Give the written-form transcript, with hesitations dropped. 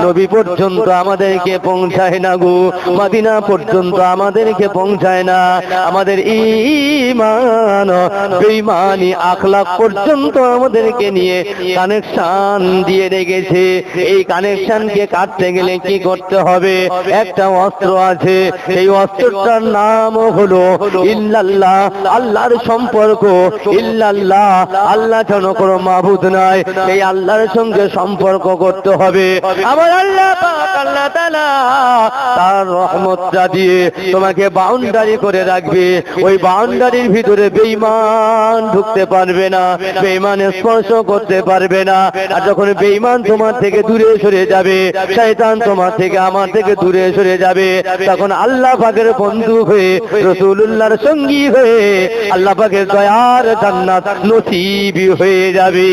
নবী পর্যন্ত আমাদেরকে পৌঁছায় না গো, মদিনা পর্যন্ত আমাদেরকে পৌঁছায় না। আমাদের ঈমান বেঈমানি আখলাক পর্যন্ত আমাদেরকে নিয়ে কানেকশন দিয়ে রেখেছে। এই কানেকশনকে কাটতে গেলে কি করতে হবে? একটা অস্ত্র আছে, এই অস্ত্রটার নাম হলো ইল্লাল্লাহ, আল্লাহর সম্পর্ক। ইল্লাল্লাহ, আল্লাহ যেন কোনো মাবুদ নাই, এই আল্লাহর সঙ্গে সম্পর্ক করতে হবে। আমার আল্লাহ পাক আল্লাহ তাআলা তার রহমতটা দিয়ে তোমাকে বাউন্ডারি করে রাখবে। ওই বাউন্ডারির ভিতরে বেঈমান ঢুকতে পারবে না, বেঈমান স্পর্শ করতে পারবে না। আর যখন বেঈমান তোমার থেকে দূরে সরে যাবে, শয়তান তোমার থেকে আমার থেকে দূরে সরে যাবে, তখন আল্লাহ পাকের বন্ধু হয়ে, রাসূলুল্লাহর সঙ্গী হয়ে আল্লাহ পাকের দয়ার জান্নাত নসিব হয়ে যাবে।